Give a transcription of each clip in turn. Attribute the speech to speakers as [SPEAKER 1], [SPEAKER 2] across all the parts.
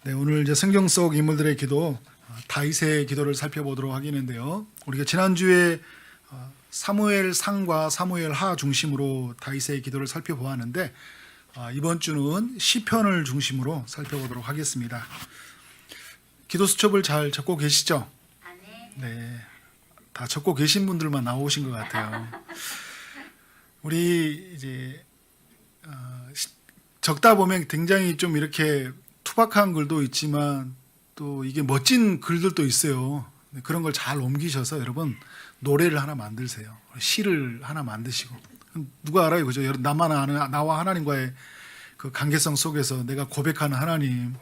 [SPEAKER 1] 네, 오늘 이제 성경 속 인물들의 기도, 다윗의 기도를 살펴보도록 하겠는데요. 우리가 지난주에 사무엘 상과 사무엘 하 중심으로 다윗의 기도를 살펴보았는데 이번 주는 시편을 중심으로 살펴보도록 하겠습니다. 기도 수첩을 잘 적고 계시죠? 네, 다 적고 계신 분들만 나오신 것 같아요. 우리 이제 적다 보면 굉장히 좀 이렇게 투박한 글도 있지만 또 이게 멋진 글들도 있어요. 그런 걸 잘 옮기셔서 여러분 노래를 하나 만드세요. 시를 하나 만드시고. 누가 알아요, 그죠? 나만 아는 나와 하나님과의 그 관계성 속에서 내가 고백하는 하나님,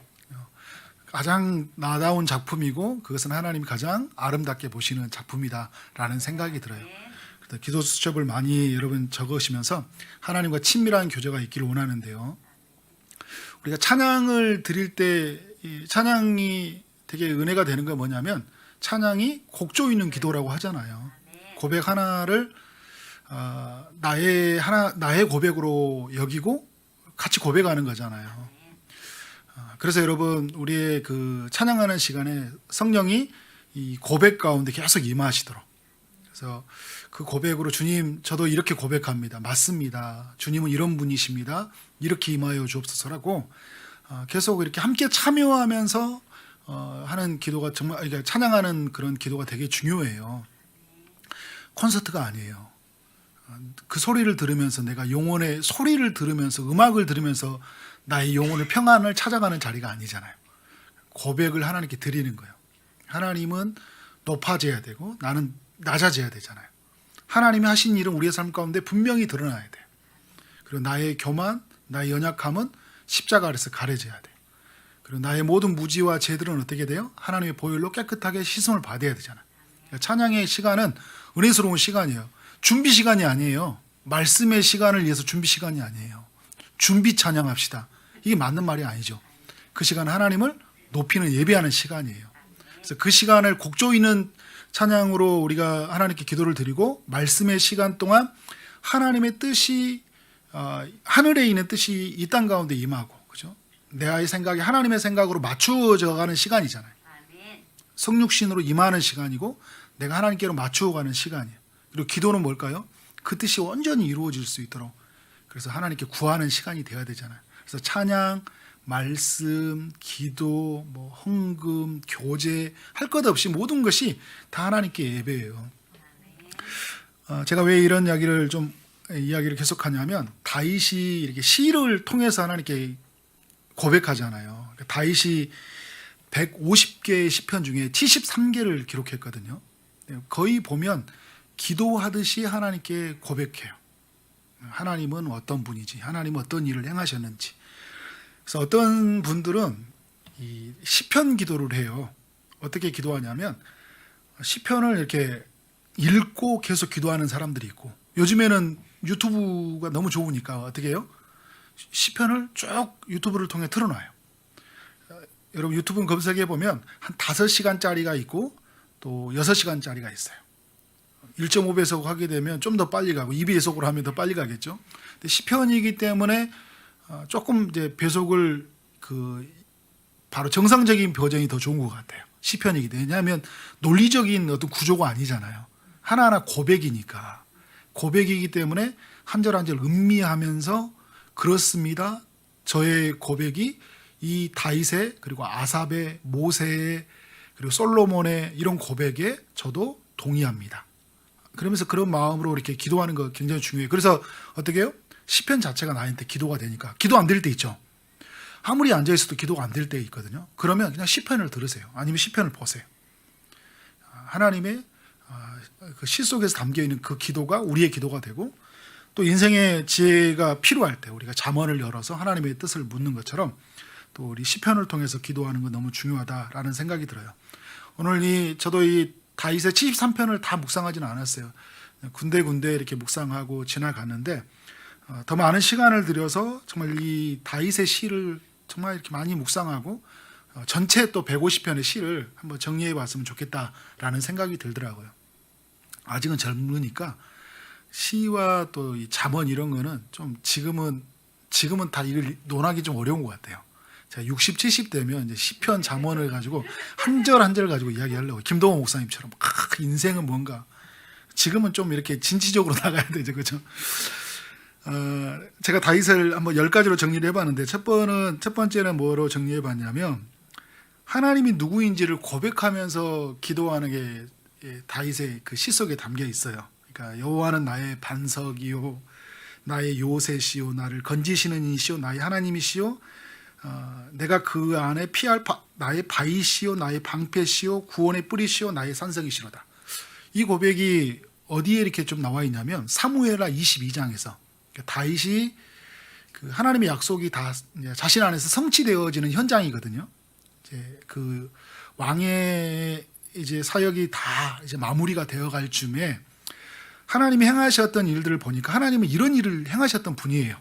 [SPEAKER 1] 가장 나다운 작품이고 그것은 하나님이 가장 아름답게 보시는 작품이다라는 생각이 들어요. 그래서 기도 수첩을 많이 여러분 적으시면서 하나님과 친밀한 교제가 있기를 원하는데요. 우리가 찬양을 드릴 때 찬양이 되게 은혜가 되는 건 뭐냐면 찬양이 곡조 있는 기도라고 하잖아요. 고백 하나를 나의 고백으로 여기고 같이 고백하는 거잖아요. 그래서 여러분 우리의 그 찬양하는 시간에 성령이 이 고백 가운데 계속 임하시도록, 그래서 그 고백으로 주님 저도 이렇게 고백합니다. 맞습니다. 주님은 이런 분이십니다. 이렇게 임하여 주옵소서라고 계속 이렇게 함께 참여하면서 하는 기도가 정말, 그러니까 찬양하는 그런 기도가 되게 중요해요. 콘서트가 아니에요. 그 소리를 들으면서 내가 영혼의 소리를 들으면서 음악을 들으면서 나의 영혼의 평안을 찾아가는 자리가 아니잖아요. 고백을 하나님께 드리는 거예요. 하나님은 높아져야 되고 나는 낮아져야 되잖아요. 하나님이 하신 일은 우리의 삶 가운데 분명히 드러나야 돼요. 그리고 나의 교만, 나의 연약함은 십자가 아래서 가려져야 돼요. 그리고 나의 모든 무지와 죄들은 어떻게 돼요? 하나님의 보혈로 깨끗하게 씻음을 받아야 되잖아요. 그러니까 찬양의 시간은 은혜스러운 시간이에요. 준비 시간이 아니에요. 말씀의 시간을 위해서 준비 시간이 아니에요. 준비 찬양합시다. 이게 맞는 말이 아니죠. 그 시간은 하나님을 높이는 예배하는 시간이에요. 그래서 그 시간을 곡조 있는 찬양으로 우리가 하나님께 기도를 드리고 말씀의 시간 동안 하나님의 뜻이 하늘에 있는 뜻이 이 땅 가운데 임하고, 그죠? 내의 생각이 하나님의 생각으로 맞추어져 가는 시간이잖아요. 성육신으로 임하는 시간이고 내가 하나님께로 맞추어 가는 시간이에요. 그리고 기도는 뭘까요? 그 뜻이 온전히 이루어질 수 있도록, 그래서 하나님께 구하는 시간이 돼야 되잖아요. 그래서 찬양, 말씀, 기도, 뭐 헌금, 교제 할 것 없이 모든 것이 다 하나님께 예배예요. 제가 왜 이런 이야기를 계속하냐면 다윗이 이렇게 시를 통해서 하나님께 고백하잖아요. 다윗이 150개의 시편 중에 73개를 기록했거든요. 거의 보면 기도하듯이 하나님께 고백해요. 하나님은 어떤 분이지, 하나님은 어떤 일을 행하셨는지. 그래서 어떤 분들은 이 시편 기도를 해요. 어떻게 기도하냐면 시편을 이렇게 읽고 계속 기도하는 사람들이 있고, 요즘에는 유튜브가 너무 좋으니까 어떻게 해요? 시편을 쭉 유튜브를 통해 틀어놔요. 여러분 유튜브 검색해 보면 한 5시간짜리가 있고 또 6시간짜리가 있어요. 1.5배속 하게 되면 좀 더 빨리 가고 2배속으로 하면 더 빨리 가겠죠. 근데 시편이기 때문에 조금 이제 배속을 바로 정상적인 버전이 더 좋은 것 같아요. 시편이기 때문에. 왜냐하면 논리적인 어떤 구조가 아니잖아요. 하나하나 고백이니까. 고백이기 때문에 한 절 한 절 음미하면서 그렇습니다. 저의 고백이 이 다윗의 그리고 아삽의 모세의 그리고 솔로몬의 이런 고백에 저도 동의합니다. 그러면서 그런 마음으로 이렇게 기도하는 거 굉장히 중요해요. 그래서 어떻게 해요? 시편 자체가 나한테 기도가 되니까. 기도 안 될 때 있죠. 아무리 앉아있어도 기도가 안 될 때 있거든요. 그러면 그냥 시편을 들으세요. 아니면 시편을 보세요. 하나님의 그 시 속에서 담겨있는 그 기도가 우리의 기도가 되고, 또 인생의 지혜가 필요할 때 우리가 잠언을 열어서 하나님의 뜻을 묻는 것처럼 또 우리 시편을 통해서 기도하는 건 너무 중요하다라는 생각이 들어요. 오늘 저도 이 다윗의 73편을 다 묵상하지는 않았어요. 군데군데 이렇게 묵상하고 지나갔는데 더 많은 시간을 들여서 정말 이 다윗의 시를 정말 이렇게 많이 묵상하고 전체 또 150편의 시를 한번 정리해 봤으면 좋겠다라는 생각이 들더라고요. 아직은 젊으니까 시와 또 이 잠언 이런 거는 좀 지금은 다 이걸 논하기 좀 어려운 것 같아요. 제가 60, 70 되면 이제 시편 잠언을 가지고 한 절 한 절 가지고 이야기하려고 김동호 목사님처럼 인생은 뭔가 지금은 좀 이렇게 진취적으로 나가야 되죠, 그렇죠? 제가 다윗을 한번 10가지로 정리를 해봤는데 첫 번째는 뭐로 정리해봤냐면 하나님이 누구인지를 고백하면서 기도하는 게 다윗의 그 시 속에 담겨 있어요. 그러니까 여호와는 나의 반석이요 나의 요새시요 나를 건지시는 이시요 나의 하나님이시요 내가 그 안에 피할 나의 바위시요 나의 방패시요 구원의 뿌리시요 나의 산성이시로다. 이 고백이 어디에 이렇게 좀 나와 있냐면 사무엘하 22장에서 다윗이 그 하나님의 약속이 다 자신 안에서 성취되어지는 현장이거든요. 이제 그 왕의 이제 사역이 다 이제 마무리가 되어갈 쯤에 하나님이 행하셨던 일들을 보니까 하나님은 이런 일을 행하셨던 분이에요.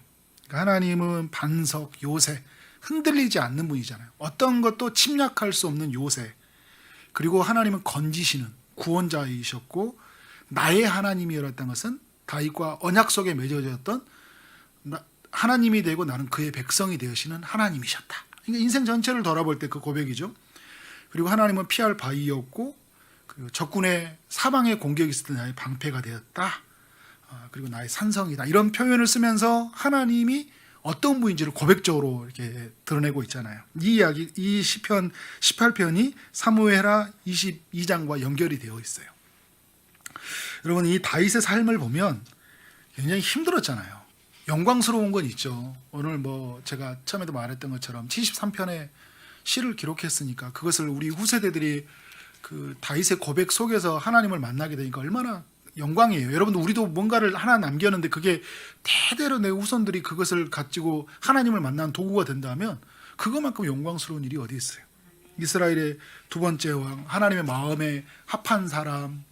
[SPEAKER 1] 그러니까 하나님은 반석, 요새, 흔들리지 않는 분이잖아요. 어떤 것도 침략할 수 없는 요새. 그리고 하나님은 건지시는 구원자이셨고 나의 하나님이었다는 것은 다윗과 언약 속에 맺어졌던 하나님이 되고 나는 그의 백성이 되시는 하나님이셨다. 그러니까 인생 전체를 돌아볼 때 그 고백이죠. 그리고 하나님은 피할 바위였고 그리고 적군의 사방의 공격이 있을 때 나의 방패가 되었다. 그리고 나의 산성이다. 이런 표현을 쓰면서 하나님이 어떤 분인지를 고백적으로 이렇게 드러내고 있잖아요. 이 이야기, 이 시편 18편이 사무엘하 22장과 연결이 되어 있어요. 여러분 이 다윗의 삶을 보면 굉장히 힘들었잖아요. 영광스러운 건 있죠. 오늘 뭐 제가 처음에도 말했던 것처럼 73편의 시를 기록했으니까 그것을 우리 후세대들이 그 다윗의 고백 속에서 하나님을 만나게 되니까 얼마나 영광이에요. 여러분들 우리도 뭔가를 하나 남겼는데 그게 대대로 내 후손들이 그것을 가지고 하나님을 만나는 도구가 된다면 그것만큼 영광스러운 일이 어디 있어요. 이스라엘의 두 번째 왕, 하나님의 마음에 합한 사람,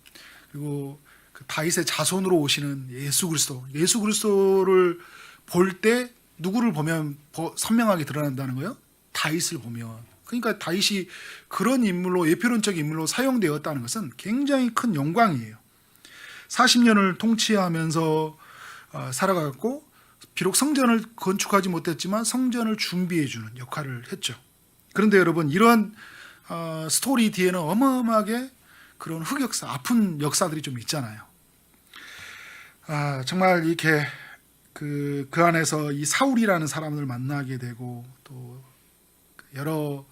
[SPEAKER 1] 그리고 그 다윗의 자손으로 오시는 예수 그리스도를 볼 때 누구를 보면 선명하게 드러난다는 거예요? 다윗을 보면. 그러니까 다윗이 그런 인물로 예표론적 인물로 사용되었다는 것은 굉장히 큰 영광이에요. 40년을 통치하면서 살아갔고 비록 성전을 건축하지 못했지만 성전을 준비해 주는 역할을 했죠. 그런데 여러분 이런 스토리 뒤에는 어마어마하게 그런 흑역사, 아픈 역사들이 좀 있잖아요. 정말 이렇게 그 안에서 이 사울이라는 사람을 만나게 되고 또 여러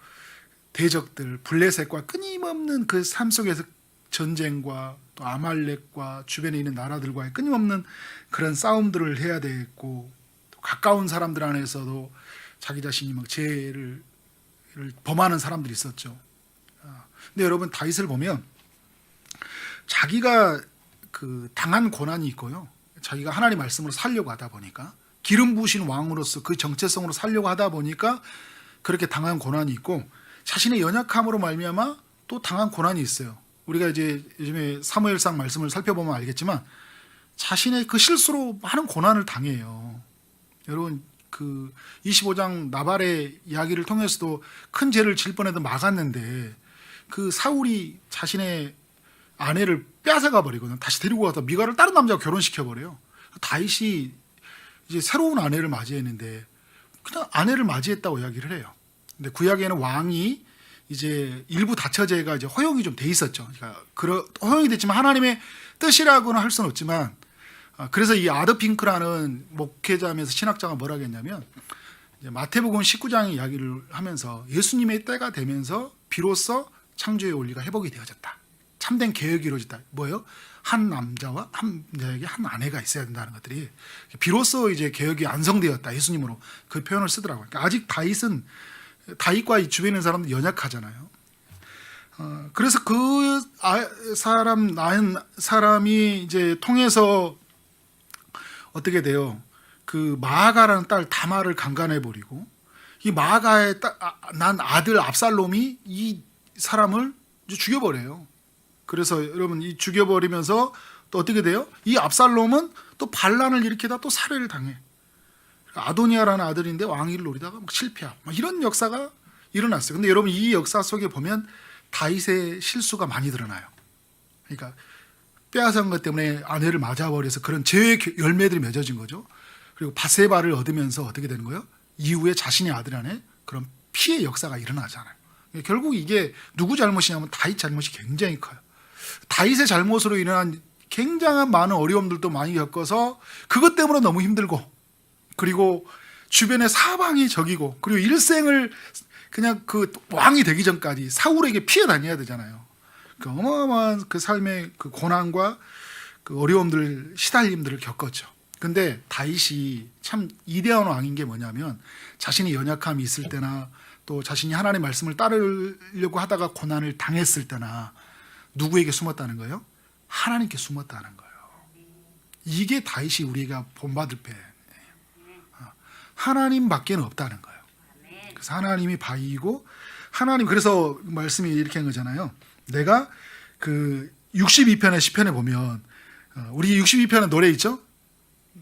[SPEAKER 1] 대적들, 블레셋과 끊임없는 그 삶 속에서 전쟁과 또 아말렉과 주변에 있는 나라들과의 끊임없는 그런 싸움들을 해야 되겠고 또 가까운 사람들 안에서도 자기 자신이 막 죄를 범하는 사람들이 있었죠. 근데 여러분 다윗을 보면 자기가 그 당한 고난이 있고요. 자기가 하나님 말씀으로 살려고 하다 보니까 기름 부으신 왕으로서 그 정체성으로 살려고 하다 보니까 그렇게 당한 고난이 있고 자신의 연약함으로 말미암아 또 당한 고난이 있어요. 우리가 이제 요즘에 사무엘상 말씀을 살펴보면 알겠지만 자신의 그 실수로 많은 고난을 당해요. 여러분 그 25장 나발의 이야기를 통해서도 큰 죄를 질 뻔해도 막았는데 그 사울이 자신의 아내를 뺏어가 버리거든. 다시 데리고 가서 미갈을 다른 남자와 결혼시켜 버려요. 다윗이 이제 새로운 아내를 맞이했는데 그냥 아내를 맞이했다고 이야기를 해요. 근데 구약에는 왕이 이제 일부 다처제가 이제 허용이 좀 돼 있었죠. 그러니까 허용이 됐지만 하나님의 뜻이라고는 할 수는 없지만 그래서 이 아드핑크라는 목회자면서 신학자가 뭐라 했냐면 마태복음 19장의 이야기를 하면서 예수님의 때가 되면서 비로소 창조의 원리가 회복이 되어졌다. 참된 개혁이 이루어졌다. 뭐예요? 한 남자와 한 여자에게 한 아내가 있어야 된다는 것들이 비로소 이제 개혁이 완성되었다. 예수님으로 그 표현을 쓰더라고요. 그러니까 아직 다윗과 이 주변에 있는 사람들 연약하잖아요. 그래서 그 낳은 사람이 이제 통해서 어떻게 돼요? 그 마아가라는 딸 다말을 강간해 버리고 이 마아가의 난 아들 압살롬이 이 사람을 죽여버려요. 그래서 여러분 이 죽여버리면서 또 어떻게 돼요? 이 압살롬은 또 반란을 일으키다 또 살해를 당해. 아도니아라는 아들인데 왕위를 노리다가 막 실패하고 막 이런 역사가 일어났어요. 근데 여러분 이 역사 속에 보면 다윗의 실수가 많이 드러나요. 그러니까 빼앗은 것 때문에 아내를 맞아버려서 그런 죄의 열매들이 맺어진 거죠. 그리고 바세바를 얻으면서 어떻게 되는 거예요? 이후에 자신의 아들 안에 그런 피해 역사가 일어나잖아요. 결국 이게 누구 잘못이냐면 다윗 잘못이 굉장히 커요. 다윗의 잘못으로 일어난 굉장한 많은 어려움들도 많이 겪어서 그것 때문에 너무 힘들고, 그리고 주변에 사방이 적이고, 그리고 일생을 그냥 그 왕이 되기 전까지 사울에게 피해 다녀야 되잖아요. 그 어마어마한 그 삶의 그 고난과 그 어려움들, 시달림들을 겪었죠. 근데 다윗이 참 이대한 왕인 게 뭐냐면, 자신이 연약함이 있을 때나 또 자신이 하나님의 말씀을 따르려고 하다가 고난을 당했을 때나 누구에게 숨었다는 거예요? 하나님께 숨었다는 거예요. 이게 다윗이 우리가 본받을 배예요. 하나님밖에는 없다는 거예요. 그래서 하나님이 바위이고, 하나님, 그래서 말씀이 이렇게 한 거잖아요. 내가 그 62편의 시편에 보면, 우리 62편의 노래 있죠?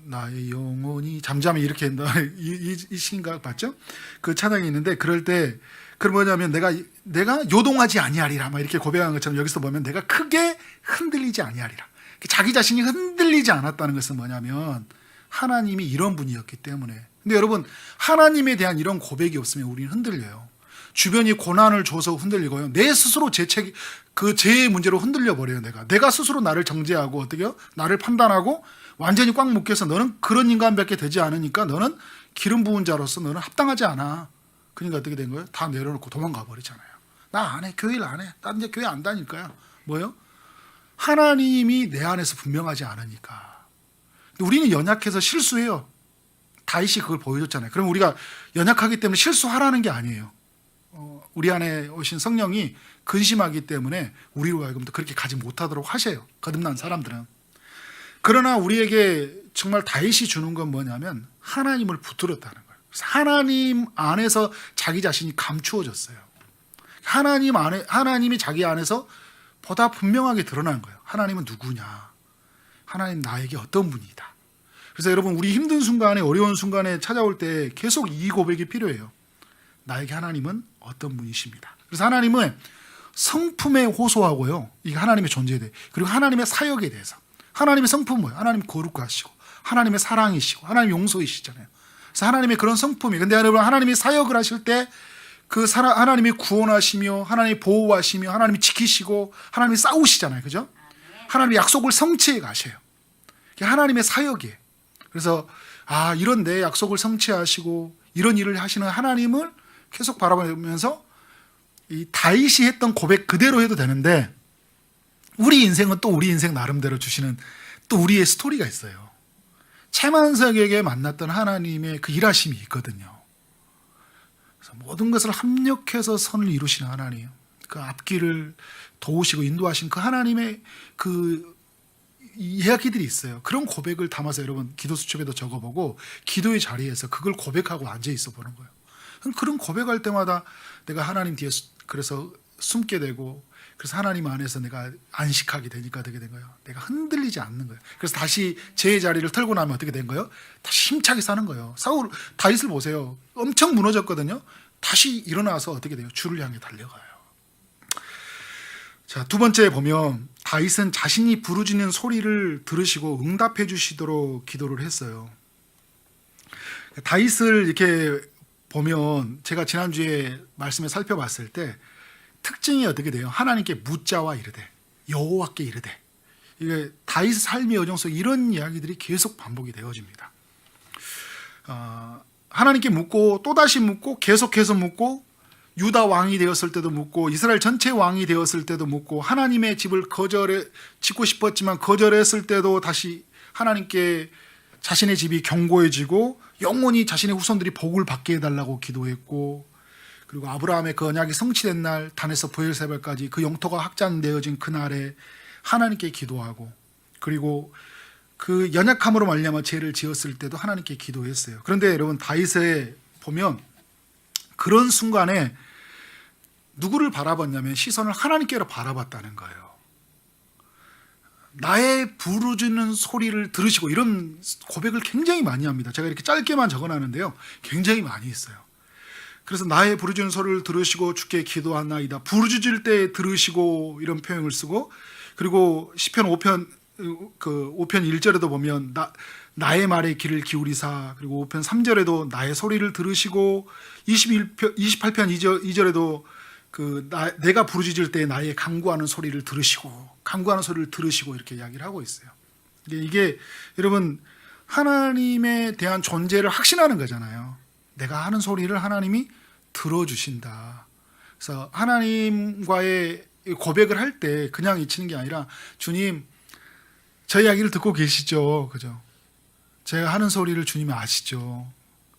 [SPEAKER 1] 나의 영혼이 잠잠히 이렇게 이 시인가 봤죠? 그 찬양이 있는데, 그럴 때 그럼 뭐냐면 내가 요동하지 아니하리라 막 이렇게 고백한 것처럼 여기서 보면 내가 크게 흔들리지 아니하리라. 자기 자신이 흔들리지 않았다는 것은 뭐냐면 하나님이 이런 분이었기 때문에. 근데 여러분, 하나님에 대한 이런 고백이 없으면 우리는 흔들려요. 주변이 고난을 줘서 흔들리고요. 내 스스로 그 죄의 문제로 흔들려 버려요. 내가 스스로 나를 정죄하고 어떻게요? 나를 판단하고 완전히 꽉 묶여서 너는 그런 인간밖에 되지 않으니까 너는 기름 부은 자로서 너는 합당하지 않아. 그러니까 어떻게 된 거예요? 다 내려놓고 도망가 버리잖아요. 나 안 해. 교회를 안 해. 난 이제 교회 안 다니까요. 뭐예요? 하나님이 내 안에서 분명하지 않으니까. 우리는 연약해서 실수해요. 다윗이 그걸 보여줬잖아요. 그럼 우리가 연약하기 때문에 실수하라는 게 아니에요. 우리 안에 오신 성령이 근심하기 때문에 우리로 하여금도 그렇게 가지 못하도록 하셔요. 거듭난 사람들은. 그러나 우리에게 정말 다윗이 주는 건 뭐냐면 하나님을 붙들었다는 거예요. 그래서 하나님 안에서 자기 자신이 감추어졌어요. 하나님이 자기 안에서 보다 분명하게 드러난 거예요. 하나님은 누구냐? 하나님 나에게 어떤 분이다. 그래서 여러분, 우리 힘든 순간에, 어려운 순간에 찾아올 때 계속 이 고백이 필요해요. 나에게 하나님은 어떤 분이십니다. 그래서 하나님은 성품에 호소하고요. 이게 하나님의 존재에 대해, 그리고 하나님의 사역에 대해서. 하나님의 성품은 뭐예요? 하나님 거룩하시고 하나님의 사랑이시고 하나님 용서이시잖아요. 그래서 하나님의 그런 성품이, 근데 여러분, 하나님이 사역을 하실 때 그 하나님이 구원하시며 하나님이 보호하시며 하나님이 지키시고 하나님이 싸우시잖아요. 그죠? 하나님의 약속을 성취해 가셔요. 이게 하나님의 사역이에요. 그래서 이런 내 약속을 성취하시고 이런 일을 하시는 하나님을 계속 바라보면서 이 다윗이 했던 고백 그대로 해도 되는데, 우리 인생은 또 우리 인생 나름대로 주시는 또 우리의 스토리가 있어요. 채만석에게 만났던 하나님의 그 일하심이 있거든요. 그래서 모든 것을 합력해서 선을 이루시는 하나님, 그 앞길을 도우시고 인도하신 그 하나님의 그 이야기들이 있어요. 그런 고백을 담아서 여러분 기도 수첩에도 적어보고 기도의 자리에서 그걸 고백하고 앉아 있어 보는 거예요. 그런 고백할 때마다 내가 하나님 뒤에 그래서 숨게 되고, 그래서 하나님 안에서 내가 안식하게 되니까 어떻게 된 거예요? 내가 흔들리지 않는 거예요. 그래서 다시 제 자리를 털고 나면 어떻게 된 거예요? 다시 힘차게 사는 거예요. 다윗을 보세요. 엄청 무너졌거든요. 다시 일어나서 어떻게 돼요? 주를 향해 달려가요. 자, 두 번째 보면 다윗은 자신이 부르짖는 소리를 들으시고 응답해 주시도록 기도를 했어요. 다윗을 이렇게 보면 제가 지난주에 말씀을 살펴봤을 때 특징이 어떻게 돼요? 하나님께 묻자와 이르되, 여호와께 이르되. 이게 다윗의 삶의 여정 속 이런 이야기들이 계속 반복이 되어집니다. 하나님께 묻고 또다시 묻고 계속해서 묻고, 유다 왕이 되었을 때도 묻고, 이스라엘 전체 왕이 되었을 때도 묻고, 하나님의 집을 짓고 싶었지만 거절했을 때도 다시 하나님께 자신의 집이 견고해지고 영원히 자신의 후손들이 복을 받게 해달라고 기도했고, 그리고 아브라함의 그 언약이 성취된 날 단에서 브엘세바까지 그 영토가 확장되어진 그날에 하나님께 기도하고, 그리고 그 연약함으로 말미암아 죄를 지었을 때도 하나님께 기도했어요. 그런데 여러분, 다윗에 보면 그런 순간에 누구를 바라봤냐면 시선을 하나님께로 바라봤다는 거예요. 나의 부르짖는 소리를 들으시고, 이런 고백을 굉장히 많이 합니다. 제가 이렇게 짧게만 적어놨는데요, 굉장히 많이 있어요. 그래서 나의 부르짖는 소리를 들으시고 주께 기도하나이다. 부르짖을 때 들으시고 이런 표현을 쓰고, 그리고 시편 5편 그 5편 1절에도 보면 나의 말에 귀를 기울이사, 그리고 5편 3절에도 나의 소리를 들으시고 28편 2절에도 내가 부르짖을 때 나의 간구하는 소리를 들으시고 이렇게 이야기를 하고 있어요. 이게 여러분 하나님에 대한 존재를 확신하는 거잖아요. 내가 하는 소리를 하나님이 들어주신다. 그래서 하나님과의 고백을 할 때 그냥 잊히는 게 아니라, 주님, 저 이야기를 듣고 계시죠? 그죠? 제가 하는 소리를 주님이 아시죠?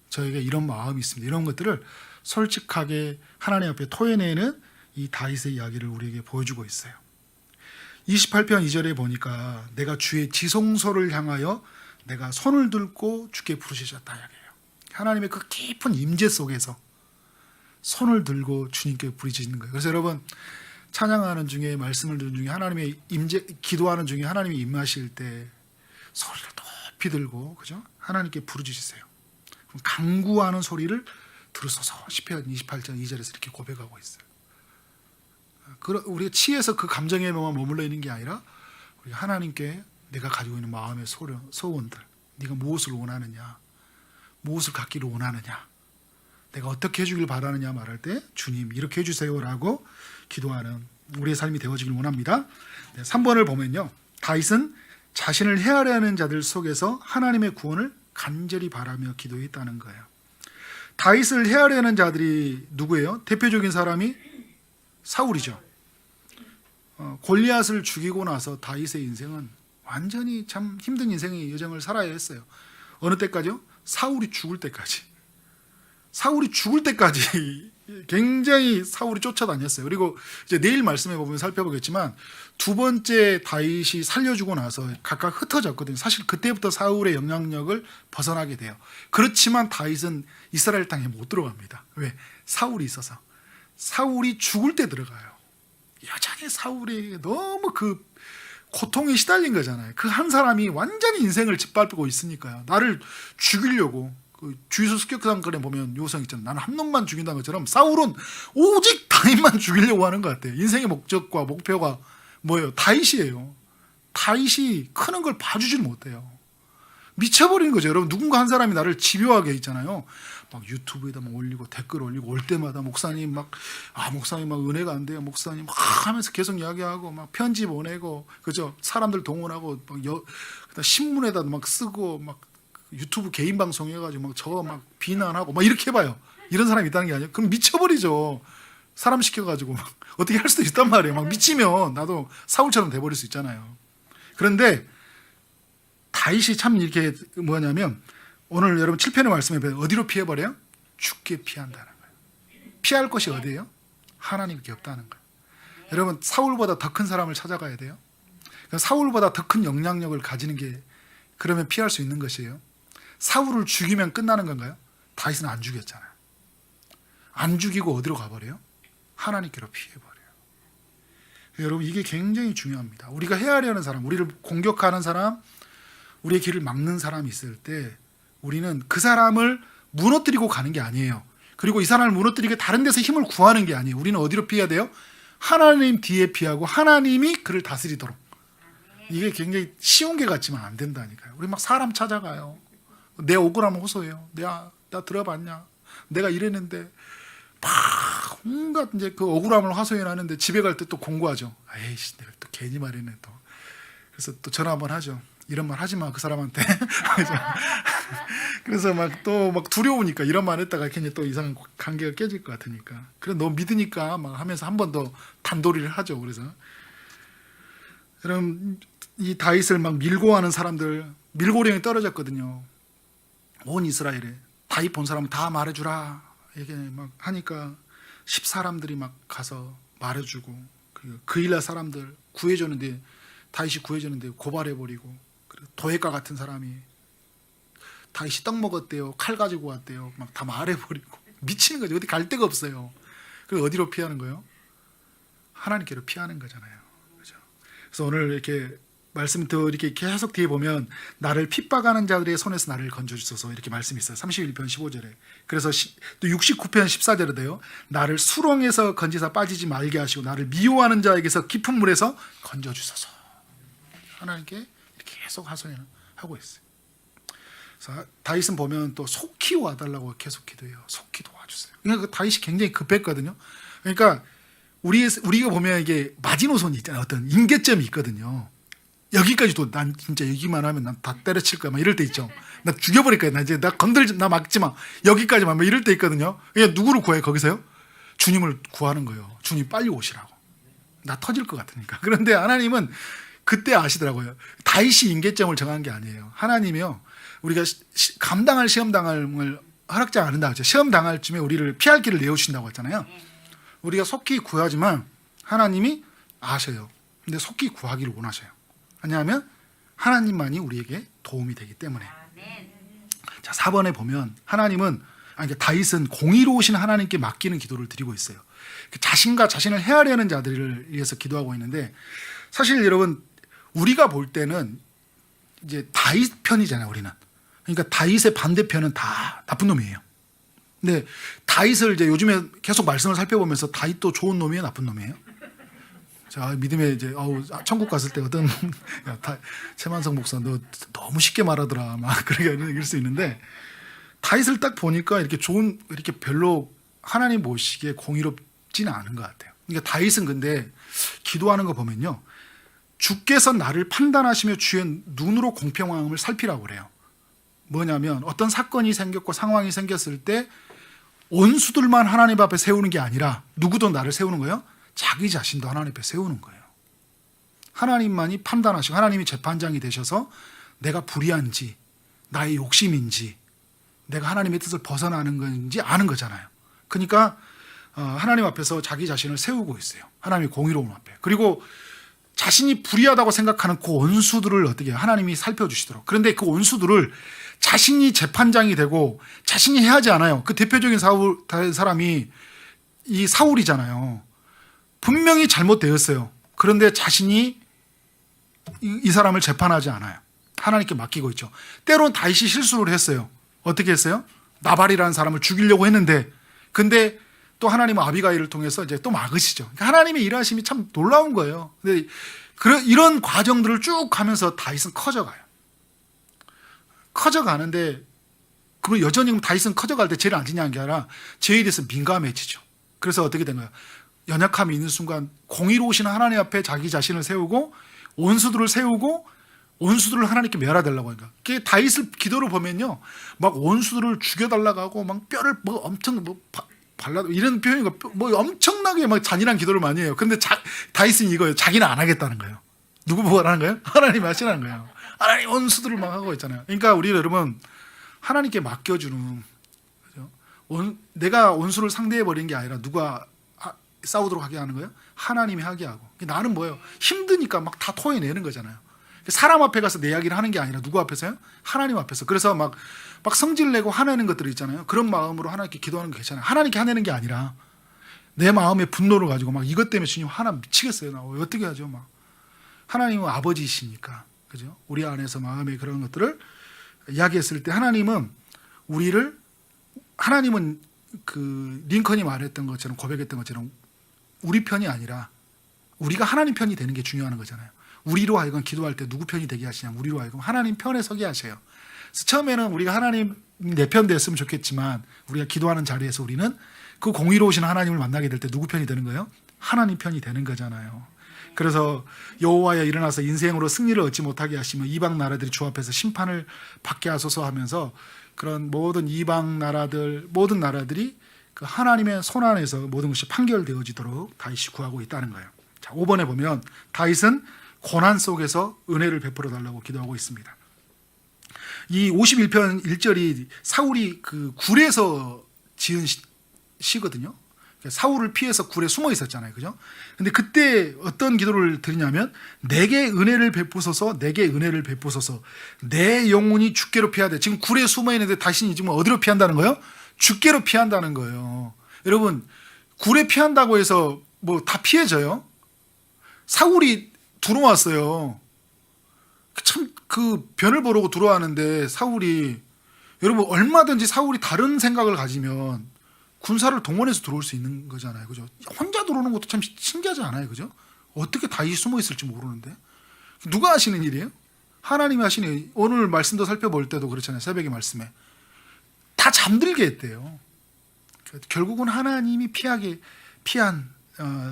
[SPEAKER 1] 저에게 이런 마음이 있습니다. 이런 것들을 솔직하게 하나님 앞에 토해내는 이 다윗의 이야기를 우리에게 보여주고 있어요. 28편 2절에 보니까 내가 주의 지성소를 향하여 내가 손을 들고 주께 부르짖었다 이야기해요. 하나님의 그 깊은 임재 속에서 손을 들고 주님께 부르짖는 거예요. 그래서 여러분, 찬양하는 중에, 말씀을 듣는 중에, 하나님의 기도하는 중에 하나님이 임하실 때 소리를 높이 들고, 그죠? 하나님께 부르짖으세요. 간구하는 소리를 들으소서. 시편 28장 2절에서 이렇게 고백하고 있어요. 우리가 치에서 그 감정에만 머물러 있는 게 아니라 우리 하나님께 내가 가지고 있는 마음의 소원들, 네가 무엇을 원하느냐, 무엇을 갖기를 원하느냐, 내가 어떻게 해주길 바라느냐 말할 때 주님 이렇게 해주세요라고 기도하는 우리의 삶이 되어지길 원합니다. 3번을 보면요, 다윗은 자신을 헤아려는 자들 속에서 하나님의 구원을 간절히 바라며 기도했다는 거예요. 다윗을 헤아려는 자들이 누구예요? 대표적인 사람이 사울이죠. 골리앗을 죽이고 나서 다윗의 인생은 완전히 참 힘든 인생의 여정을 살아야 했어요. 어느 때까지요? 사울이 죽을 때까지 굉장히 사울이 쫓아다녔어요. 그리고 이제 내일 말씀해 보면 살펴보겠지만 두 번째 다윗이 살려주고 나서 각각 흩어졌거든요. 사실 그때부터 사울의 영향력을 벗어나게 돼요. 그렇지만 다윗은 이스라엘 땅에 못 들어갑니다. 왜? 사울이 있어서. 사울이 죽을 때 들어가요. 여전히 사울이 너무 그 고통에 시달린 거잖아요. 그 한 사람이 완전히 인생을 짓밟고 있으니까요. 나를 죽이려고. 그 주유소 습격사건에 보면 요성 있잖아요. 나는 한 놈만 죽인다는 것처럼 사울은 오직 다윗만 죽이려고 하는 것 같아요. 인생의 목적과 목표가 뭐예요? 다윗이에요. 다윗이 크는 걸 봐주질 못해요. 미쳐버리는 거죠. 여러분, 누군가 한 사람이 나를 집요하게 있잖아요. 막 유튜브에다 막 올리고 댓글 올리고 올 때마다 목사님 막 은혜가 안 돼요. 목사님 막 하면서 계속 이야기하고 막 편지 보내고, 그죠? 사람들 동원하고 막 그다음 신문에다 막 쓰고 막 유튜브 개인 방송 해가지고 막 저 막 비난하고 막 이렇게 해봐요. 이런 사람이 있다는 게 아니에요. 그럼 미쳐버리죠. 사람 시켜가지고 막 어떻게 할 수도 있단 말이에요. 막 미치면 나도 사울처럼 돼버릴 수 있잖아요. 그런데 다윗이 참 이렇게 뭐냐면, 오늘 여러분 7편의 말씀에 보면 어디로 피해버려요? 죽게 피한다는 거예요. 피할 것이 어디예요? 하나님께 없다는 거예요. 여러분, 사울보다 더 큰 사람을 찾아가야 돼요. 사울보다 더 큰 영향력을 가지는 게, 그러면 피할 수 있는 것이에요. 사울을 죽이면 끝나는 건가요? 다윗은 안 죽였잖아요. 안 죽이고 어디로 가버려요? 하나님께로 피해버려요. 여러분, 이게 굉장히 중요합니다. 우리가 헤아려는 사람, 우리를 공격하는 사람, 우리의 길을 막는 사람이 있을 때 우리는 그 사람을 무너뜨리고 가는 게 아니에요. 그리고 이 사람을 무너뜨리게 다른 데서 힘을 구하는 게 아니에요. 우리는 어디로 피해야 돼요? 하나님 뒤에 피하고 하나님이 그를 다스리도록. 이게 굉장히 쉬운 게 같지만 안 된다니까요. 우리 막 사람 찾아가요. 내 억울함을 호소해요. 나 들어봤냐? 내가 이랬는데 막 온갖 이제 그 억울함을 하소연하는데 집에 갈 때 또 공고하죠. 에이씨, 내가 또 괜히 말했네 또. 그래서 또 전화 한번 하죠. 이런 말 하지 마, 그 사람한테. 그래서 막 또 막 두려우니까 이런 말 했다가 괜히 또 이상한 관계가 깨질 것 같으니까. 그래, 너 믿으니까 막 하면서 한 번 더 단도리를 하죠. 그래서 여러분, 이 다윗을 막 밀고 하는 사람들, 밀고령이 떨어졌거든요. 온 이스라엘에. 다윗 본 사람은 다 말해주라. 이게 막 하니까 10사람들이 막 가서 말해주고, 그일라 사람들 구해줬는데, 다윗이 구해줬는데 고발해버리고, 도액과 같은 사람이 다윗이 떡 먹었대요, 칼 가지고 왔대요, 막 다 말해버리고 미치는 거죠. 어디 갈 데가 없어요. 그래서 어디로 피하는 거예요? 하나님께로 피하는 거잖아요. 그렇죠? 그래서 오늘 이렇게 말씀 더 이렇게 계속 뒤에 보면 나를 핍박하는 자들의 손에서 나를 건져주소서 이렇게 말씀이 있어요. 31편 15절에. 그래서 또 69편 14절에도요. 나를 수렁에서 건지사 빠지지 말게 하시고 나를 미워하는 자에게서 깊은 물에서 건져주소서. 하나님께 이렇게 계속 하소연하고 있어요. 그래서 다윗은 보면 또 속히 와달라고 계속 기도해요. 속히 도와주세요. 그러니까 그 다윗이 굉장히 급했거든요. 그러니까 우리가 보면 이게 마지노선이 있잖아요. 어떤 임계점이 있거든요. 여기까지도 난 진짜 여기만 하면 난 다 때려칠 거야. 막 이럴 때 있죠. 나 죽여버릴 거야. 나 이제 나 건들지, 나 막지 마. 여기까지만. 막 이럴 때 있거든요. 그냥 누구를 구해요? 거기서요? 주님을 구하는 거예요. 주님 빨리 오시라고. 나 터질 것 같으니까. 그런데 하나님은 그때 아시더라고요. 다윗이 임계점을 정한 게 아니에요. 하나님이요. 우리가 감당할 시험 당함을 허락지 않는다 하죠. 시험 당할 쯤에 우리를 피할 길을 내어주신다고 했잖아요. 우리가 속히 구하지만 하나님이 아셔요. 근데 속히 구하기를 원하셔요. 왜냐하면 하나님만이 우리에게 도움이 되기 때문에. 자, 4번에 보면 하나님은 그러니까 다윗은 공의로우신 하나님께 맡기는 기도를 드리고 있어요. 자신과 자신을 헤아려는 자들을 위해서 기도하고 있는데, 사실 여러분 우리가 볼 때는 이제 다윗 편이잖아요. 우리는. 그러니까 다윗의 반대편은 다 나쁜 놈이에요. 근데 다윗을 이제 요즘에 계속 말씀을 살펴보면서 다윗도 좋은 놈이에요, 나쁜 놈이에요? 자, 믿음에 이제 천국 갔을 때 어떤 최만성 목사 너 너무 쉽게 말하더라 막 그렇게 이럴 수 있는데, 다윗을 딱 보니까 이렇게 별로 하나님 보시기에 공의롭지는 않은 것 같아요. 그러니까 다윗은 근데 기도하는 거 보면요, 주께서 나를 판단하시며 주의 눈으로 공평함을 살피라고 그래요. 뭐냐면 어떤 사건이 생겼고 상황이 생겼을 때 원수들만 하나님 앞에 세우는 게 아니라 누구도 나를 세우는 거예요. 자기 자신도 하나님 앞에 세우는 거예요. 하나님만이 판단하시고 하나님이 재판장이 되셔서 내가 불의한지 나의 욕심인지 내가 하나님의 뜻을 벗어나는 건지 아는 거잖아요. 그러니까 하나님 앞에서 자기 자신을 세우고 있어요. 하나님의 공의로움 앞에. 그리고 자신이 불의하다고 생각하는 그 원수들을 어떻게 해요? 하나님이 살펴주시도록. 그런데 그 원수들을 자신이 재판장이 되고 자신이 해야 하지 않아요. 그 대표적인 사람이 이 사울이잖아요. 분명히 잘못되었어요. 그런데 자신이 이 사람을 재판하지 않아요. 하나님께 맡기고 있죠. 때론 다윗이 실수를 했어요. 어떻게 했어요? 나발이라는 사람을 죽이려고 했는데, 근데 또 하나님은 아비가일을 통해서 이제 또 막으시죠. 그러니까 하나님의 일하심이 참 놀라운 거예요. 근데 이런 과정들을 쭉 가면서 다윗은 커져가요. 커져가는데, 그럼 여전히 다윗은 커져갈 때 죄를 안 지냐는 게 아니라 죄에 대해서 민감해지죠. 그래서 어떻게 된 거예요? 연약함이 있는 순간 공의로우신 하나님 앞에 자기 자신을 세우고 원수들을 세우고 원수들을 하나님께 멸하달라고 하니까. 다윗을 기도를 보면요, 막 원수들을 죽여달라고 하고 막 뼈를 엄청 발라 이런 표현이 엄청나게 막 잔인한 기도를 많이 해요. 근데 다윗은 이거예요. 자기는 안 하겠다는 거예요. 누구 보고 하는 거예요? 하나님 하시라는 거예요. 하나님 원수들을 막 하고 있잖아요. 그러니까 우리 여러분 하나님께 맡겨주는, 그죠? 내가 원수를 상대해 버린 게 아니라 누가 싸우도록 하게 하는 거예요? 하나님이 하게 하고. 나는 뭐예요? 힘드니까 막 다 토해내는 거잖아요. 사람 앞에 가서 내 이야기를 하는 게 아니라 누구 앞에서요? 하나님 앞에서. 그래서 막 성질 내고 화내는 것들이 있잖아요. 그런 마음으로 하나님께 기도하는 게 괜찮아요. 하나님께 화내는 게 아니라 내 마음의 분노를 가지고 막 이것 때문에 주님 화나 미치겠어요. 나 어떻게 하죠? 막 하나님은 아버지이시니까, 그죠? 우리 안에서 마음의 그런 것들을 이야기했을 때 하나님은 그 링컨이 말했던 것처럼, 고백했던 것처럼 우리 편이 아니라 우리가 하나님 편이 되는 게 중요한 거잖아요. 우리로 하여금 기도할 때 누구 편이 되게 하시냐? 우리로 하여금 하나님 편에 서게 하세요. 그래서 처음에는 우리가 하나님 내 편 됐으면 좋겠지만, 우리가 기도하는 자리에서 우리는 그 공의로우신 하나님을 만나게 될 때 누구 편이 되는 거예요? 하나님 편이 되는 거잖아요. 그래서 여호와여 일어나서 인생으로 승리를 얻지 못하게 하시며 이방 나라들이 주 앞에서 심판을 받게 하소서 하면서, 그런 모든 이방 나라들, 모든 나라들이 그 하나님의 손 안에서 모든 것이 판결되어지도록 다윗이 구하고 있다는 거예요. 자, 5번에 보면 다윗은 고난 속에서 은혜를 베풀어 달라고 기도하고 있습니다. 이 51편 1절이 사울이 그 굴에서 지은 시거든요. 사울을 피해서 굴에 숨어 있었잖아요. 그죠? 근데 그때 어떤 기도를 드리냐면, 내게 은혜를 베푸소서, 내게 은혜를 베푸소서, 내 영혼이 주께로 피하되. 지금 굴에 숨어 있는데 다시는 지금 어디로 피한다는 거예요? 주께로 피한다는 거예요. 여러분, 굴에 피한다고 해서 뭐 다 피해져요? 사울이 들어왔어요. 참 그 변을 보려고 들어왔는데 사울이, 여러분 얼마든지 사울이 다른 생각을 가지면 군사를 동원해서 들어올 수 있는 거잖아요. 그죠? 혼자 들어오는 것도 참 신기하지 않아요? 그죠? 어떻게 다윗이 숨어 있을지 모르는데. 누가 하시는 일이에요? 하나님이 하시는 일. 오늘 말씀도 살펴볼 때도 그렇잖아요. 새벽의 말씀에 다 잠들게 했대요. 결국은 하나님이 피한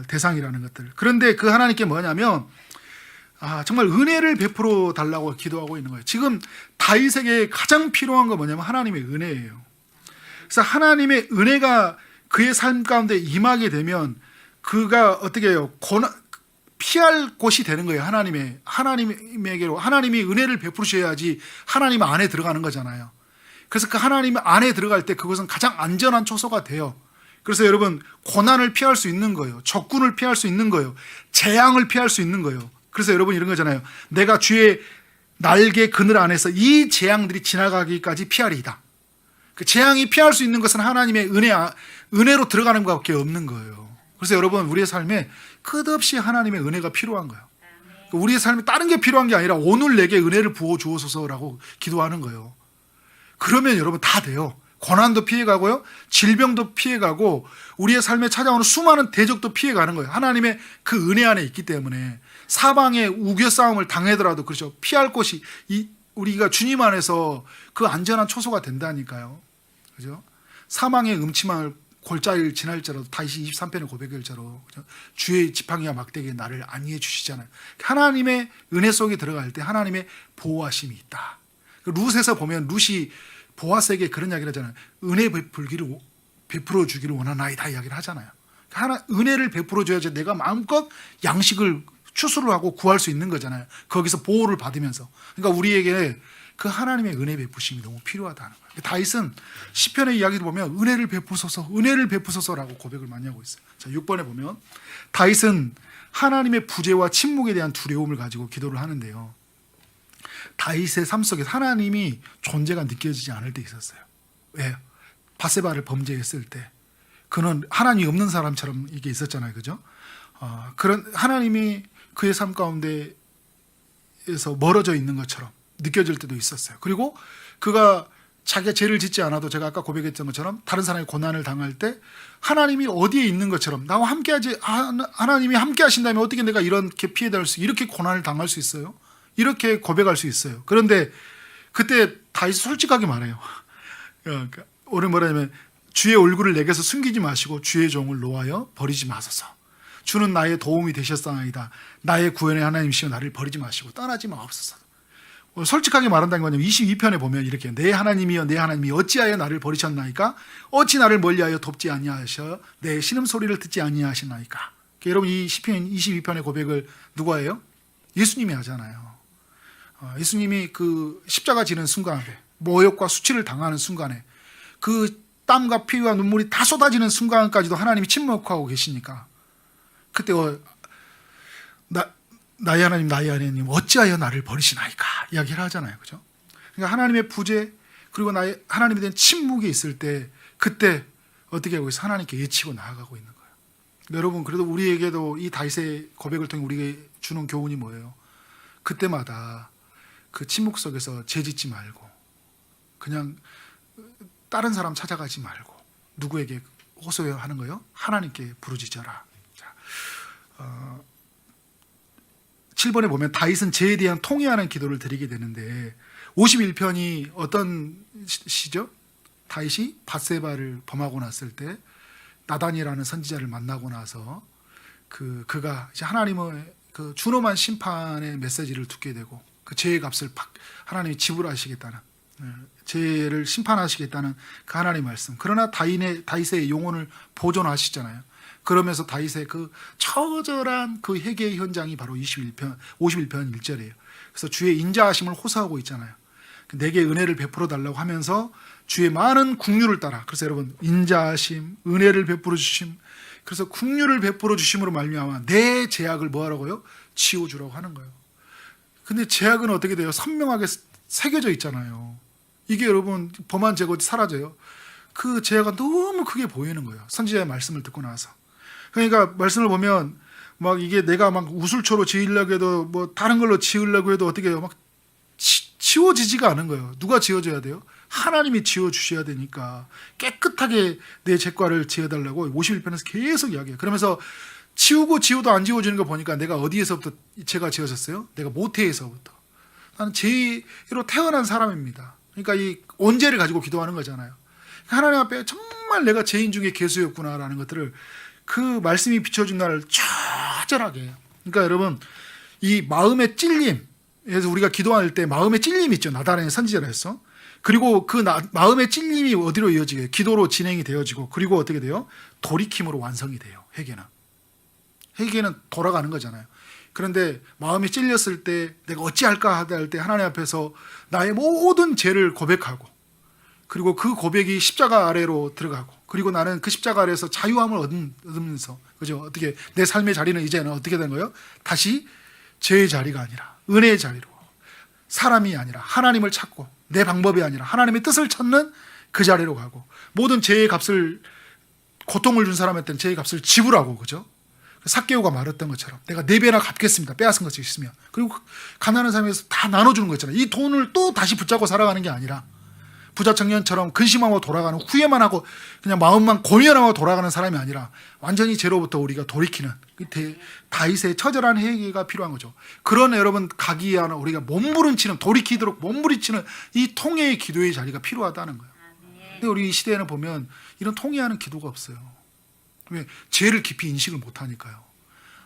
[SPEAKER 1] 대상이라는 것들. 그런데 그 하나님께 뭐냐면 정말 은혜를 베풀어 달라고 기도하고 있는 거예요. 지금 다윗에게 가장 필요한 거 뭐냐면 하나님의 은혜예요. 그래서 하나님의 은혜가 그의 삶 가운데 임하게 되면 그가 어떻게 해요? 피할 곳이 되는 거예요. 하나님에게로 하나님이 은혜를 베푸셔야지 하나님 안에 들어가는 거잖아요. 그래서 그 하나님 안에 들어갈 때 그것은 가장 안전한 초소가 돼요. 그래서 여러분 고난을 피할 수 있는 거예요. 적군을 피할 수 있는 거예요. 재앙을 피할 수 있는 거예요. 그래서 여러분 이런 거잖아요. 내가 주의 날개 그늘 안에서 이 재앙들이 지나가기까지 피하리이다. 그 재앙이 피할 수 있는 것은 하나님의 은혜로 들어가는 것밖에 없는 거예요. 그래서 여러분 우리의 삶에 끝없이 하나님의 은혜가 필요한 거예요. 우리의 삶에 다른 게 필요한 게 아니라 오늘 내게 은혜를 부어 주옵소서라고 기도하는 거예요. 그러면 여러분 다 돼요. 고난도 피해가고요, 질병도 피해가고 우리의 삶에 찾아오는 수많은 대적도 피해가는 거예요. 하나님의 그 은혜 안에 있기 때문에 사방에 우겨싸움을 당하더라도 그렇죠. 피할 곳이 우리가 주님 안에서 그 안전한 초소가 된다니까요. 그죠? 사망의 음침한 골짜기를 지날지라도 다시 23편의 고백일자로 그죠? 주의 지팡이와 막대기에 나를 안위해 주시잖아요. 하나님의 은혜 속에 들어갈 때 하나님의 보호하심이 있다. 룻에서 보면 룻이 보아스에게 그런 이야기를 하잖아요. 은혜 베풀어 주기를 원하나이다 이야기를 하잖아요. 은혜를 베풀어 줘야지 내가 마음껏 양식을 추수를 하고 구할 수 있는 거잖아요. 거기서 보호를 받으면서. 그러니까 우리에게 그 하나님의 은혜 베푸심이 너무 필요하다는 거예요. 다윗은 시편의 이야기를 보면 은혜를 베푸소서라고 고백을 많이 하고 있어요. 자, 6번에 보면 다윗은 하나님의 부재와 침묵에 대한 두려움을 가지고 기도를 하는데요. 다윗의 삶 속에 하나님이 존재가 느껴지지 않을 때 있었어요. 왜? 바세바를 범죄했을 때 그는 하나님이 없는 사람처럼 이게 있었잖아요. 그죠? 그런 하나님이 그의 삶 가운데에서 멀어져 있는 것처럼 느껴질 때도 있었어요. 그리고 그가 자기가 죄를 짓지 않아도 제가 아까 고백했던 것처럼 다른 사람이 고난을 당할 때 하나님이 어디에 있는 것처럼 나와 함께하지 하나님이 함께 하신다면 어떻게 내가 이렇게 이렇게 고난을 당할 수 있어요? 이렇게 고백할 수 있어요. 그런데 그때 다윗이 솔직하게 말해요. 오늘 뭐라냐면 주의 얼굴을 내게서 숨기지 마시고 주의 종을 놓아여 버리지 마소서. 주는 나의 도움이 되셨사나이다. 나의 구원의 하나님이시여 나를 버리지 마시고 떠나지 마옵소서. 솔직하게 말한다는 거는 22편에 보면 이렇게 내 하나님이여 내 하나님이 어찌하여 나를 버리셨나이까? 어찌 나를 멀리하여 돕지 아니하셔 내 신음소리를 듣지 아니하시나이까? 여러분 이 시편 22편의 고백을 누가 해요? 예수님이 하잖아요. 예수님이 그 십자가 지는 순간에 모욕과 수치를 당하는 순간에 그 땀과 피와 눈물이 다 쏟아지는 순간까지도 하나님이 침묵하고 계시니까 그때 나의 하나님 어찌하여 나를 버리시나이까 이야기를 하잖아요. 그죠? 그러니까 하나님의 부재 그리고 나의 하나님에 대한 침묵이 있을 때 그때 어떻게 하고 있어요? 하나님께 예치고 나아가고 있는 거예요. 여러분 그래도 우리에게도 이 다윗의 고백을 통해 우리에게 주는 교훈이 뭐예요? 그때마다 그 침묵 속에서 죄짓지 말고 그냥 다른 사람 찾아가지 말고 누구에게 호소하는 거예요? 하나님께 부르짖어라. 7번에 보면 다윗은 죄에 대한 통회하는 기도를 드리게 되는데 51편이 어떤 시죠? 다윗이 밧세바를 범하고 났을 때 나단이라는 선지자를 만나고 나서 그가 이제 하나님의 그 준엄한 심판의 메시지를 듣게 되고 그 죄의 값을 하나님이 지불하시겠다는 죄를 심판하시겠다는 그 하나님의 말씀. 그러나 다윗의 영혼을 보존하시잖아요. 그러면서 다윗의 그 처절한 그 회개의 현장이 바로 51편 1절이에요. 그래서 주의 인자하심을 호소하고 있잖아요. 내게 은혜를 베풀어 달라고 하면서 주의 많은 긍휼을 따라. 그래서 여러분 인자하심, 은혜를 베풀어 주심. 그래서 긍휼을 베풀어 주심으로 말미암아 내 죄악을 뭐하라고요? 지워주라고 하는 거예요. 근데 죄악은 어떻게 돼요? 선명하게 새겨져 있잖아요. 이게 여러분 범한 죄가 사라져요. 그 죄가 너무 크게 보이는 거예요. 선지자의 말씀을 듣고 나서. 그러니까 말씀을 보면 막 이게 내가 막 우술초로 지으려고 해도 뭐 다른 걸로 지으려고 해도 어떻게 해요? 막 지워지지가 않은 거예요. 누가 지어줘야 돼요? 하나님이 지어주셔야 되니까 깨끗하게 내 죄과를 지어달라고 51편에서 계속 이야기해요. 그러면서 지우도 안 지워지는 거 보니까 내가 어디에서부터 죄가 지어졌어요? 내가 모태에서부터. 나는 죄로 태어난 사람입니다. 그러니까 이 온죄를 가지고 기도하는 거잖아요. 하나님 앞에 정말 내가 죄인 중에 괴수였구나라는 것들을 그 말씀이 비춰준 날 처절하게. 그러니까 여러분, 이 마음의 찔림, 그래서 우리가 기도할 때 마음의 찔림이 있죠. 나단의 선지자로서. 그리고 그 마음의 찔림이 어디로 이어지게? 기도로 진행이 되어지고, 그리고 어떻게 돼요? 돌이킴으로 완성이 돼요. 회개는 돌아가는 거잖아요. 그런데 마음이 찔렸을 때 내가 어찌할까 할 때 하나님 앞에서 나의 모든 죄를 고백하고, 그리고 그 고백이 십자가 아래로 들어가고, 그리고 나는 그 십자가 아래에서 자유함을 얻으면서, 그죠? 어떻게 내 삶의 자리는 이제는 어떻게 된 거예요? 다시 죄의 자리가 아니라 은혜의 자리로, 사람이 아니라 하나님을 찾고, 내 방법이 아니라 하나님의 뜻을 찾는 그 자리로 가고, 모든 죄의 값을, 고통을 준 사람한테는 죄의 값을 지불하고, 그죠? 삭개오가 말했던 것처럼 내가 4배나 갚겠습니다. 빼앗은 것이 있으면. 그리고 가난한 사람에서 다 나눠주는 거 있잖아요. 이 돈을 또 다시 붙잡고 살아가는 게 아니라 부자 청년처럼 근심하고 돌아가는, 후회만 하고 그냥 마음만 고민하고 돌아가는 사람이 아니라 완전히 죄로부터 우리가 돌이키는 다윗의 처절한 회개가 필요한 거죠. 그런 여러분 가기에 우리가 몸부림치는, 돌이키도록 몸부림치는 이 통회의 기도의 자리가 필요하다는 거예요. 근데 우리 이 시대에는 보면 이런 통회하는 기도가 없어요. 왜? 죄를 깊이 인식을 못하니까요.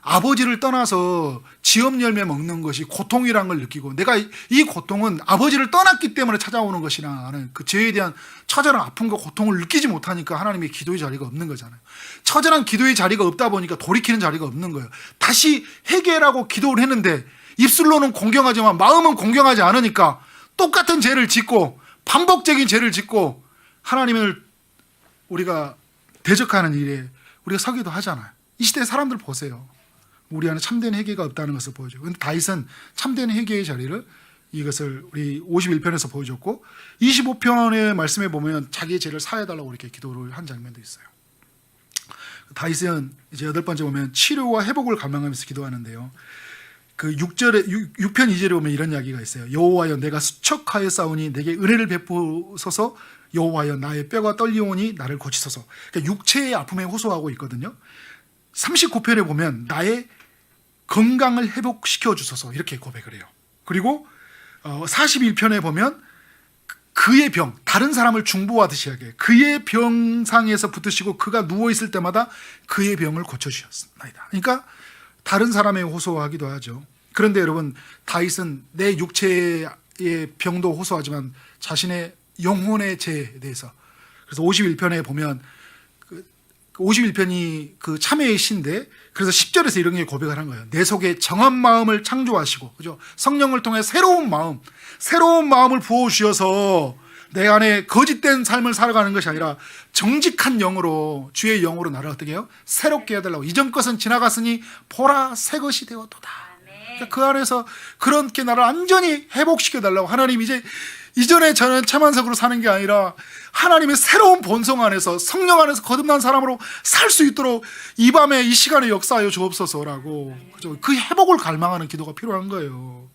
[SPEAKER 1] 아버지를 떠나서 지업 열매 먹는 것이 고통이라는 걸 느끼고, 내가 이 고통은 아버지를 떠났기 때문에 찾아오는 것이라 하는 그 죄에 대한 처절한 아픔과 고통을 느끼지 못하니까 하나님의 기도의 자리가 없는 거잖아요. 처절한 기도의 자리가 없다 보니까 돌이키는 자리가 없는 거예요. 다시 회개라고 기도를 했는데 입술로는 공경하지만 마음은 공경하지 않으니까 똑같은 죄를 짓고, 반복적인 죄를 짓고 하나님을 우리가 대적하는 일에 우리가 서기도 하잖아요. 이 시대 사람들 보세요. 우리 안에 참된 회개가 없다는 것을 보여줘요. 그런데 다윗은 참된 회개의 자리를, 이것을 우리 51편에서 보여줬고, 25편의 말씀에 보면 자기의 죄를 사해달라고 이렇게 기도를 한 장면도 있어요. 다윗은 이제 8번째 보면 치료와 회복을 갈망하면서 기도하는데요. 그 6편 2절에 보면 이런 이야기가 있어요. 여호와여, 내가 수척하여 싸우니 내게 은혜를 베푸소서. 여호와여, 나의 뼈가 떨리오니 나를 고치소서. 그러니까 육체의 아픔에 호소하고 있거든요. 39편에 보면 나의 건강을 회복시켜 주소서, 이렇게 고백을 해요. 그리고 41편에 보면 그의 병, 다른 사람을 중보하듯이 하게 그의 병상에서 붙으시고 그가 누워있을 때마다 그의 병을 고쳐주셨나이다. 그러니까 다른 사람의 호소하기도 하죠. 그런데 여러분, 다윗은 내 육체의 병도 호소하지만 자신의 영혼의 죄에 대해서, 그래서 51편에 보면 51편이 그 참회의 시인데, 그래서 10절에서 이런 게 고백을 한 거예요. 내 속에 정한 마음을 창조하시고, 그죠? 성령을 통해 새로운 마음을 부어주셔서 내 안에 거짓된 삶을 살아가는 것이 아니라 정직한 영으로, 주의 영으로 나를 어떻게 해요? 새롭게 해달라고. 이전 것은 지나갔으니 보라 새 것이 되었도다. 그러니까 그 안에서 그렇게 나를 완전히 회복시켜달라고. 하나님, 이전에 저는 참안석으로 사는 게 아니라 하나님의 새로운 본성 안에서, 성령 안에서 거듭난 사람으로 살 수 있도록 이 밤에 이 시간에 역사하여 주옵소서라고. 그죠? 그 회복을 갈망하는 기도가 필요한 거예요.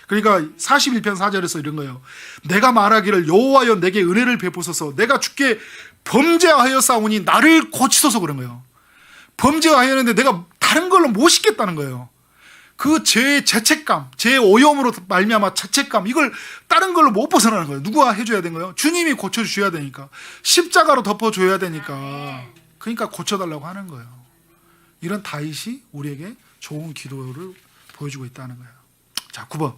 [SPEAKER 1] 그러니까 41편 4절에서 이런 거예요. 내가 말하기를 여호와여, 내게 은혜를 베푸소서. 내가 주께 범죄하였사오니 나를 고치소서. 그런 거예요. 범죄하였는데 내가 다른 걸로 못 씻겠다는 거예요. 그 죄의 죄책감, 죄의 오염으로 말미암아 죄책감, 이걸 다른 걸로 못 벗어나는 거예요. 누가 해줘야 되는 거예요? 주님이 고쳐주셔야 되니까, 십자가로 덮어줘야 되니까, 그러니까 고쳐달라고 하는 거예요. 이런 다윗이 우리에게 좋은 기도를 보여주고 있다는 거예요. 자, 9번.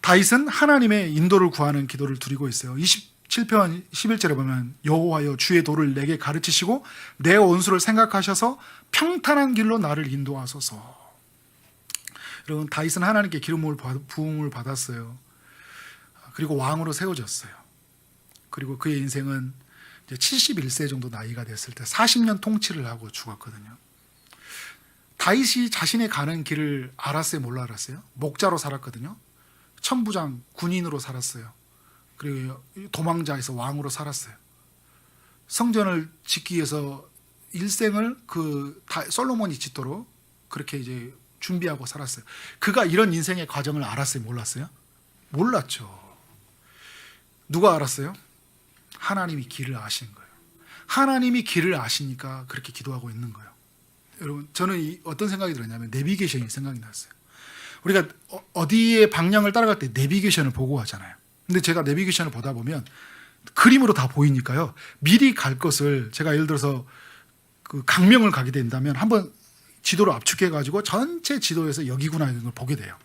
[SPEAKER 1] 다윗은 하나님의 인도를 구하는 기도를 드리고 있어요. 27편 11절에 보면 여호와여, 주의 도를 내게 가르치시고 내 원수를 생각하셔서 평탄한 길로 나를 인도하소서. 여러분, 다윗은 하나님께 부음을 받았어요. 그리고 왕으로 세워졌어요. 그리고 그의 인생은 이제 71세 정도 나이가 됐을 때 40년 통치를 하고 죽었거든요. 다윗이 자신의 가는 길을 알았어요, 몰라 알았어요? 목자로 살았거든요. 천부장, 군인으로 살았어요. 그리고 도망자에서 왕으로 살았어요. 성전을 짓기 위해서 일생을 솔로몬이 짓도록 그렇게 이제 준비하고 살았어요. 그가 이런 인생의 과정을 알았어요, 몰랐어요? 몰랐죠. 누가 알았어요? 하나님이 길을 아시는 거예요. 하나님이 길을 아시니까 그렇게 기도하고 있는 거예요. 여러분 저는 어떤 생각이 들었냐면 내비게이션이 생각이 났어요. 우리가 어디에 방향을 따라갈 때 내비게이션을 보고 하잖아요. 근데 제가 내비게이션을 보다 보면 그림으로 다 보이니까요. 미리 갈 것을 제가 예를 들어서 그 강명을 가게 된다면 한번 지도를 압축해 가지고 전체 지도에서 여기구나 이런 걸 보게 돼요.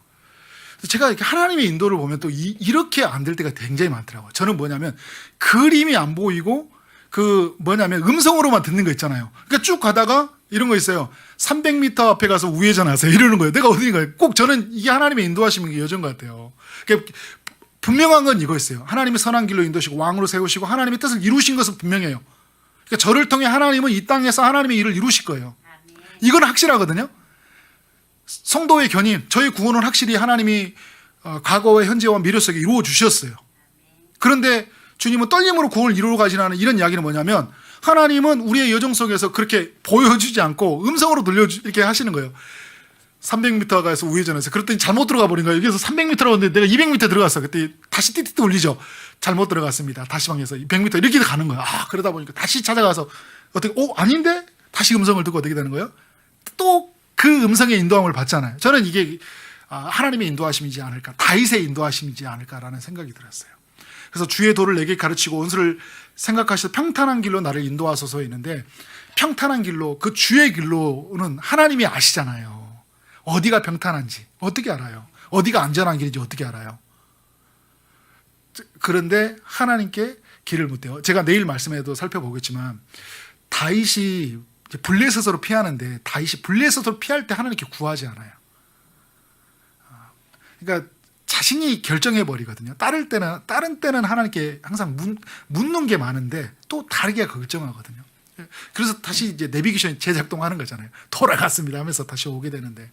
[SPEAKER 1] 제가 이렇게 하나님의 인도를 보면 또 이렇게 안 될 때가 굉장히 많더라고요. 저는 뭐냐면 그림이 안 보이고 그 뭐냐면 음성으로만 듣는 거 있잖아요. 그러니까 쭉 가다가 이런 거 있어요. 300m 앞에 가서 우회전하세요. 이러는 거예요. 내가 어딘가요? 꼭 저는 이게 하나님의 인도하시는 게 여전 것 같아요. 그러니까 분명한 건 이거였어요. 하나님의 선한 길로 인도하시고 왕으로 세우시고 하나님의 뜻을 이루신 것은 분명해요. 그러니까 저를 통해 하나님은 이 땅에서 하나님의 일을 이루실 거예요. 이건 확실하거든요. 성도의 견인, 저희 구원은 확실히 하나님이 과거와 현재와 미래 속에 이루어 주셨어요. 그런데 주님은 떨림으로 구원을 이루어 가지는 않은 이런 이야기는 뭐냐면 하나님은 우리의 여정 속에서 그렇게 보여주지 않고 음성으로 이렇게 하시는 거예요. 300m 가서 우회전해서 그랬더니 잘못 들어가 버린 거예요. 여기서 300m라고 했는데 내가 200m 들어갔어. 그때 다시 띠띠띠 울리죠. 잘못 들어갔습니다. 다시 방에서 100m 이렇게 가는 거예요. 그러다 보니까 다시 찾아가서 어떻게 아닌데? 다시 음성을 듣고 어떻게 되는 거예요? 또 그 음성의 인도함을 받잖아요. 저는 이게 하나님의 인도하심이지 않을까, 다윗의 인도하심이지 않을까라는 생각이 들었어요. 그래서 주의 도를 내게 가르치고 원수를 생각하셔서 평탄한 길로 나를 인도하소서 했는데 평탄한 길로, 그 주의 길로는 하나님이 아시잖아요. 어디가 평탄한지 어떻게 알아요? 어디가 안전한 길인지 어떻게 알아요? 그런데 하나님께 길을 묻대요. 제가 내일 말씀에도 살펴보겠지만 다윗이 블레셋으로 피하는데 다윗이 블레셋으로 피할 때 하나님께 구하지 않아요. 그러니까 자신이 결정해 버리거든요. 다른 때는 하나님께 항상 묻는 게 많은데 또 다르게 결정하거든요. 그래서 다시 이제 내비게이션이 재작동하는 거잖아요. 돌아갔습니다 하면서 다시 오게 되는데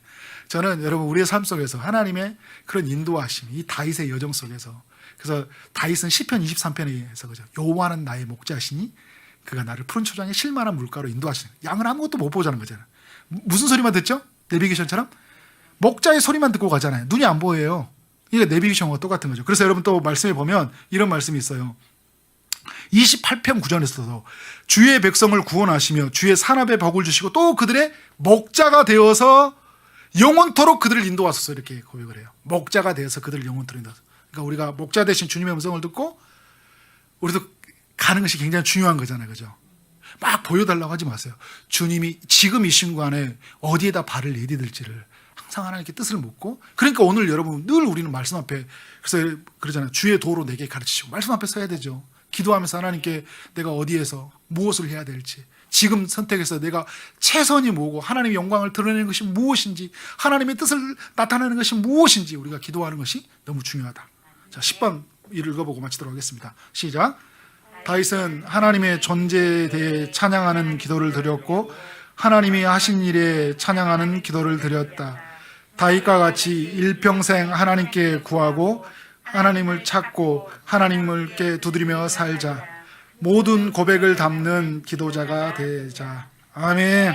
[SPEAKER 1] 저는 여러분 우리의 삶 속에서 하나님의 그런 인도하심, 이 다윗의 여정 속에서, 그래서 다윗은 시편 23편에서 그죠. 여호와는 나의 목자시니 그가 나를 푸른 초장에 쉴만한 물가로 인도하시는, 양은 아무것도 못 보자는 거잖아요. 무슨 소리만 듣죠? 내비게이션처럼 목자의 소리만 듣고 가잖아요. 눈이 안 보여요. 이게 내비게이션과 똑같은 거죠. 그래서 여러분 또 말씀에 보면 이런 말씀이 있어요. 28편 9절에서도 주의 백성을 구원하시며 주의 산업에 복을 주시고 또 그들의 목자가 되어서 영원토록 그들을 인도하소서 이렇게 고백을 해요. 목자가 되어서 그들을 영원토록 인도하소서. 그러니까 우리가 목자 대신 주님의 음성을 듣고 우리도 가는 것이 굉장히 중요한 거잖아요. 그죠? 막 보여달라고 하지 마세요. 주님이 지금 이 순간에 어디에다 발을 내디딜지를 항상 하나님께 뜻을 묻고, 그러니까 오늘 여러분 늘 우리는 말씀 앞에, 그래서 그러잖아요. 주의 도로 내게 가르치시고 말씀 앞에 서야 되죠. 기도하면서 하나님께 내가 어디에서 무엇을 해야 될지, 지금 선택해서 내가 최선이 뭐고 하나님의 영광을 드러내는 것이 무엇인지, 하나님의 뜻을 나타내는 것이 무엇인지 우리가 기도하는 것이 너무 중요하다. 자, 10번 읽어보고 마치도록 하겠습니다. 시작. 다윗은 하나님의 존재에 대해 찬양하는 기도를 드렸고 하나님이 하신 일에 찬양하는 기도를 드렸다. 다윗과 같이 일평생 하나님께 구하고 하나님을 찾고 하나님께 두드리며 살자. 모든 고백을 담는 기도자가 되자. 아멘.